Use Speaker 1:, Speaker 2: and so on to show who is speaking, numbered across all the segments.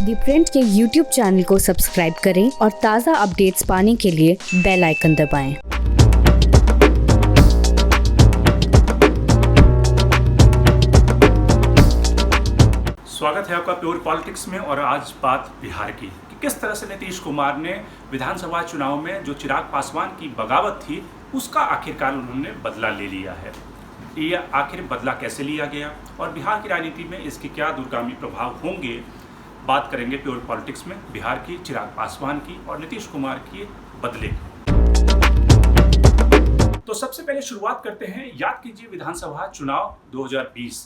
Speaker 1: दी print के YouTube channel को subscribe करें और ताज़ा अपडेट्स पाने के लिए बेल आइकन दबाएं।
Speaker 2: स्वागत है आपका प्योर पॉलिटिक्स में। और आज बात बिहार की कि किस तरह से नीतीश कुमार ने विधानसभा चुनाव में जो चिराग पासवान की बगावत थी उसका आखिरकार उन्होंने बदला ले लिया है। ये आखिर बदला कैसे लिया गया और बिहार की राजनीति में इसके क्या दूरगामी प्रभाव होंगे, बात करेंगे प्योर पॉलिटिक्स में बिहार की चिराग पासवान की और नीतीश कुमार की बदले की। तो सबसे पहले शुरुआत करते हैं। याद कीजिए विधानसभा चुनाव 2020,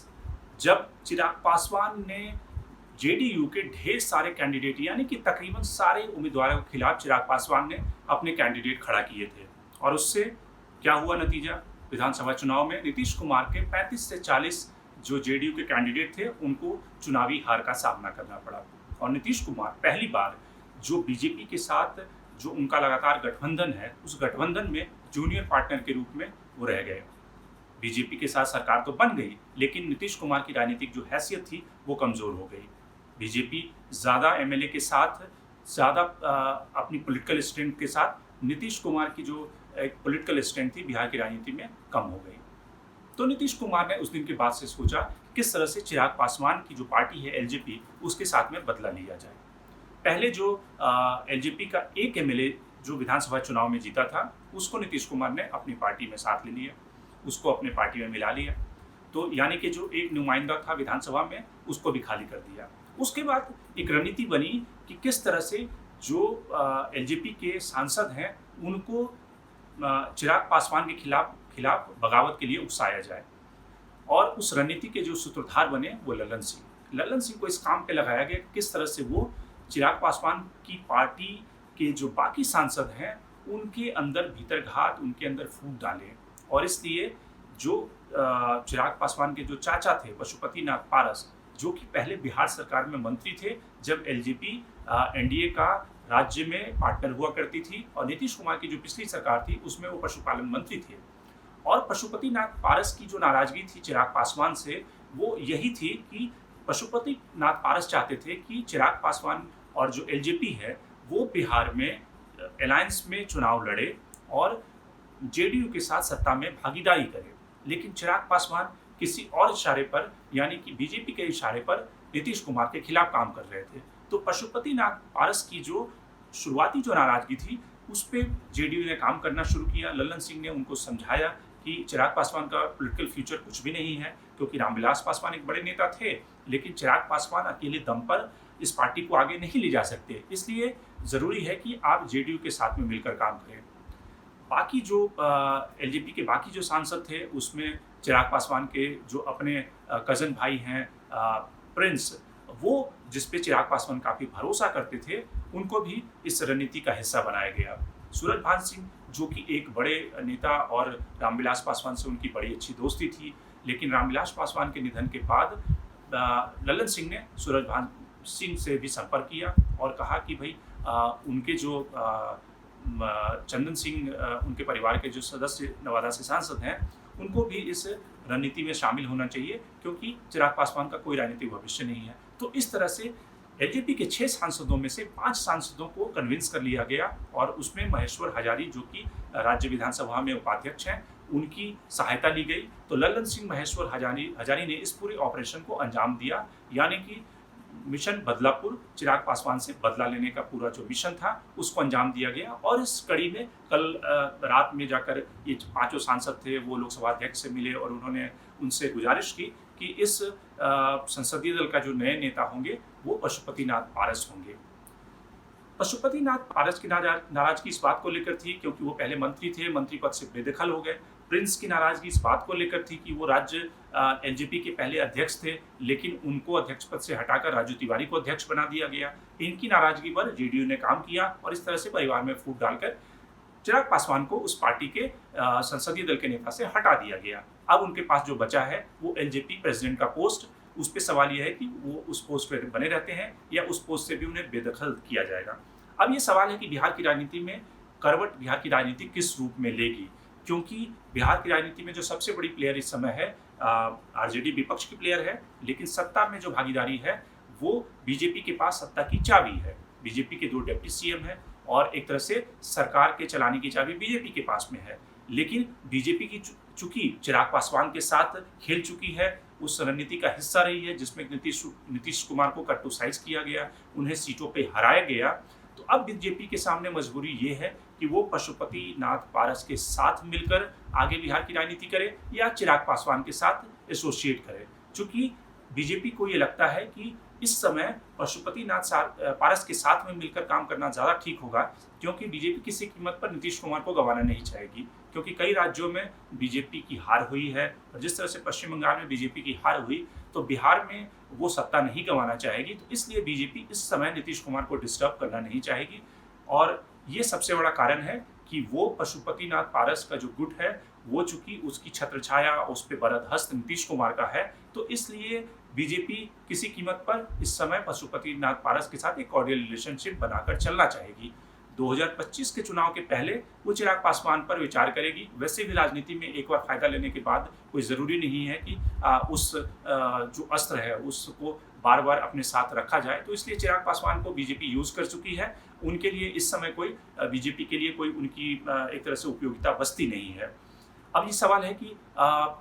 Speaker 2: जब चिराग पासवान ने जेडीयू के ढेर सारे कैंडिडेट यानी कि तकरीबन सारे उम्मीदवारों के खिलाफ चिराग पासवान ने अपने कैंडिडेट खड़ा किए थे। और उससे क्या हुआ नतीजा? विधानसभा चुनाव में नीतीश कुमार के 35 से 40 जो जेडीयू के कैंडिडेट थे उनको चुनावी हार का सामना करना पड़ा। और नीतीश कुमार पहली बार जो बीजेपी के साथ जो उनका लगातार गठबंधन है उस गठबंधन में जूनियर पार्टनर के रूप में वो रह गए। बीजेपी के साथ सरकार तो बन गई लेकिन नीतीश कुमार की राजनीतिक जो हैसियत थी वो कमज़ोर हो गई। बीजेपी ज़्यादा एमएलए के साथ, ज़्यादा अपनी पॉलिटिकल स्ट्रेंथ के साथ नीतीश कुमार की जो एक पॉलिटिकल स्ट्रेंथ थी बिहार की राजनीति में कम हो गई। तो नीतीश कुमार ने उस दिन के बाद से सोचा किस तरह से चिराग पासवान की जो पार्टी है एलजेपी उसके साथ में बदला लिया जाए। पहले जो एलजेपी का एक एमएलए जो विधानसभा चुनाव में जीता था उसको नीतीश कुमार ने अपनी पार्टी में साथ ले लिया, उसको अपने पार्टी में मिला लिया। तो यानी कि जो एक नुमाइंदा था विधानसभा में उसको भी खाली कर दिया। उसके बाद एक रणनीति बनी कि किस तरह से जो एलजेपी के सांसद हैं उनको चिराग पासवान के खिलाफ बगावत के लिए उकसाया जाए। और उस रणनीति के जो सूत्रधार बने वो लल्लन सिंह को इस काम पे लगाया गया किस तरह से वो चिराग पासवान की पार्टी के जो बाकी सांसद हैं उनके अंदर भीतर घात, उनके अंदर फूट डालें। और इसलिए जो चिराग पासवान के जो चाचा थे पशुपति नाथ पारस, जो कि पहले बिहार सरकार में मंत्री थे जब एलजेपी एनडीए का राज्य में पार्टनर हुआ करती थी, और नीतीश कुमार की जो पिछली सरकार थी उसमें वो पशुपालन मंत्री थे। और पशुपति नाथ पारस की जो नाराजगी थी चिराग पासवान से वो यही थी कि पशुपति नाथ पारस चाहते थे कि चिराग पासवान और जो एलजेपी है वो बिहार में अलायंस में चुनाव लड़े और जेडीयू के साथ सत्ता में भागीदारी करे। लेकिन चिराग पासवान किसी और इशारे पर यानी कि बीजेपी के इशारे पर नीतीश कुमार के खिलाफ काम कर रहे थे। तो पशुपति नाथ पारस की जो शुरुआती जो नाराजगी थी उस पर जेडीयू ने काम करना शुरू किया। लल्लन सिंह ने उनको समझाया कि चिराग पासवान का पॉलिटिकल फ्यूचर कुछ भी नहीं है, क्योंकि रामविलास पासवान एक बड़े नेता थे लेकिन चिराग पासवान अकेले दम पर इस पार्टी को आगे नहीं ले जा सकते, इसलिए ज़रूरी है कि आप जेडीयू के साथ में मिलकर काम करें। बाकी जो एलजेपी के बाकी जो सांसद थे उसमें चिराग पासवान के जो अपने कज़न भाई हैं प्रिंस, वो जिस पे चिराग पासवान काफ़ी भरोसा करते थे, उनको भी इस रणनीति का हिस्सा बनाया गया। सूरजभान सिंह जो कि एक बड़े नेता और रामविलास पासवान से उनकी बड़ी अच्छी दोस्ती थी, लेकिन रामविलास पासवान के निधन के बाद लल्लन सिंह ने सूरजभान सिंह से भी संपर्क किया और कहा कि भाई उनके जो चंदन सिंह उनके परिवार के जो सदस्य नवादा से सांसद हैं उनको भी इस रणनीति में शामिल होना चाहिए, क्योंकि चिराग पासवान का कोई राजनीतिक भविष्य नहीं है। तो इस तरह से एलजेपी के 6 सांसदों में से 5 सांसदों को कन्विंस कर लिया गया और उसमें महेश्वर हजारी जो कि राज्य विधानसभा में उपाध्यक्ष हैं उनकी सहायता ली गई। तो लल्लन सिंह, महेश्वर हजारी ने इस पूरे ऑपरेशन को अंजाम दिया, यानी कि मिशन बदलापुर, चिराग पासवान से बदला लेने का पूरा जो मिशन था उसको अंजाम दिया गया। और इस कड़ी में कल रात में जाकर ये 5 सांसद थे वो लोकसभा अध्यक्ष से मिले और उन्होंने उनसे गुजारिश की कि इस संसदीय दल का जो नए नेता होंगे वो पशुपति नाथ पारस होंगे। पशुपति नाथ पारस की नाराजगी इस बात को लेकर थी क्योंकि वो पहले मंत्री थे, मंत्री पद से बेदखल हो गए। प्रिंस की नाराजगी इस बात को लेकर थी कि वो राज्य एलजेपी के पहले अध्यक्ष थे लेकिन उनको अध्यक्ष पद से हटाकर राजू तिवारी को अध्यक्ष बना दिया गया। इनकी नाराजगी पर जेडीयू ने काम किया और इस तरह से परिवार में फूट डालकर चिराग पासवान को उस पार्टी के संसदीय दल के नेता से हटा दिया गया। अब उनके पास जो बचा है वो एलजेपी प्रेसिडेंट का पोस्ट। उस पर सवाल यह है कि वो उस पोस्ट पर बने रहते हैं या उस पोस्ट से भी उन्हें बेदखल किया जाएगा। अब ये सवाल है कि बिहार की राजनीति में करवट बिहार की राजनीति किस रूप में लेगी, क्योंकि बिहार की राजनीति में जो सबसे बड़ी प्लेयर इस समय है आरजेडी विपक्ष की प्लेयर है, लेकिन सत्ता में जो भागीदारी है वो बीजेपी के पास सत्ता की चाबी है। बीजेपी के 2 डिप्टी सीएम हैं और एक तरह से सरकार के चलाने की चाबी बीजेपी के पास में है। लेकिन बीजेपी की चूंकि चिराग पासवान के साथ खेल चुकी है, उस रणनीति का हिस्सा रही है जिसमें नीतीश कुमार को कटुसाइज किया गया, उन्हें सीटों पे हराया गया, तो अब बीजेपी के सामने मजबूरी ये है कि वो पशुपति नाथ पारस के साथ मिलकर आगे बिहार की राजनीति करे या चिराग पासवान के साथ एसोसिएट करे। चूंकि बीजेपी को ये लगता है कि इस समय पशुपति नाथ पारस के साथ में मिलकर काम करना ज़्यादा ठीक होगा, क्योंकि बीजेपी किसी कीमत पर नीतीश कुमार को गंवाना नहीं चाहेगी, क्योंकि कई राज्यों में बीजेपी की हार हुई है और जिस तरह से पश्चिम बंगाल में बीजेपी की हार हुई तो बिहार में वो सत्ता नहीं गंवाना चाहेगी। तो इसलिए बीजेपी इस समय नीतीश कुमार को डिस्टर्ब करना नहीं चाहेगी और ये सबसे बड़ा कारण है कि वो पशुपति नाथ पारस का जो गुट है वो चूंकि उसकी छत्रछाया उस पर बरदहस्त नीतीश कुमार का है, तो इसलिए बीजेपी किसी कीमत पर इस समय पशुपति नाथ पारस के साथ एक कॉर्डियल रिलेशनशिप बनाकर चलना चाहेगी। 2025 के चुनाव के पहले वो चिराग पासवान पर विचार करेगी। वैसे भी राजनीति में एक बार फायदा लेने के बाद कोई ज़रूरी नहीं है कि जो अस्त्र है उसको बार बार अपने साथ रखा जाए, तो इसलिए चिराग पासवान को बीजेपी यूज़ कर चुकी है। उनके लिए इस समय कोई बीजेपी के लिए कोई उनकी एक तरह से उपयोगिता बचती नहीं है। अब ये सवाल है कि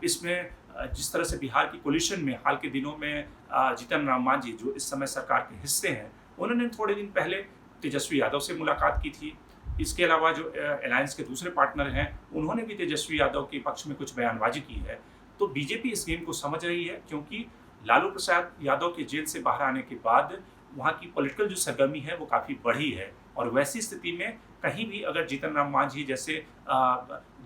Speaker 2: इसमें जिस तरह से बिहार की कोलिशन में हाल के दिनों में जीतन राम मांझी जो इस समय सरकार के हिस्से हैं, उन्होंने थोड़े दिन पहले तेजस्वी यादव से मुलाकात की थी। इसके अलावा जो अलायंस के दूसरे पार्टनर हैं उन्होंने भी तेजस्वी यादव के पक्ष में कुछ बयानबाजी की है। तो बीजेपी इस गेम को समझ रही है, क्योंकि लालू प्रसाद यादव के जेल से बाहर आने के बाद वहाँ की पॉलिटिकल जो सरगर्मी है वो काफ़ी बढ़ी है और वैसी स्थिति में कहीं भी अगर जीतन राम मांझी जैसे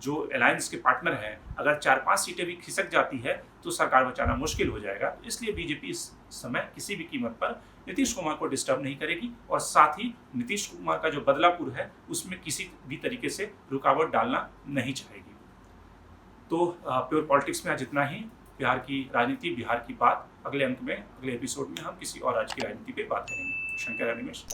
Speaker 2: जो अलायंस के पार्टनर हैं अगर 4-5 सीटें भी खिसक जाती है तो सरकार बचाना मुश्किल हो जाएगा। तो इसलिए बीजेपी इस समय किसी भी कीमत पर नीतीश कुमार को डिस्टर्ब नहीं करेगी और साथ ही नीतीश कुमार का जो बदलापुर है उसमें किसी भी तरीके से रुकावट डालना नहीं चाहेगी। तो प्योर पॉलिटिक्स में आज इतना ही। बिहार की राजनीति, बिहार की बात अगले अंक में, अगले एपिसोड में हम किसी और राज्य की राजनीति पे बात करेंगे। शंकर एनिमेश।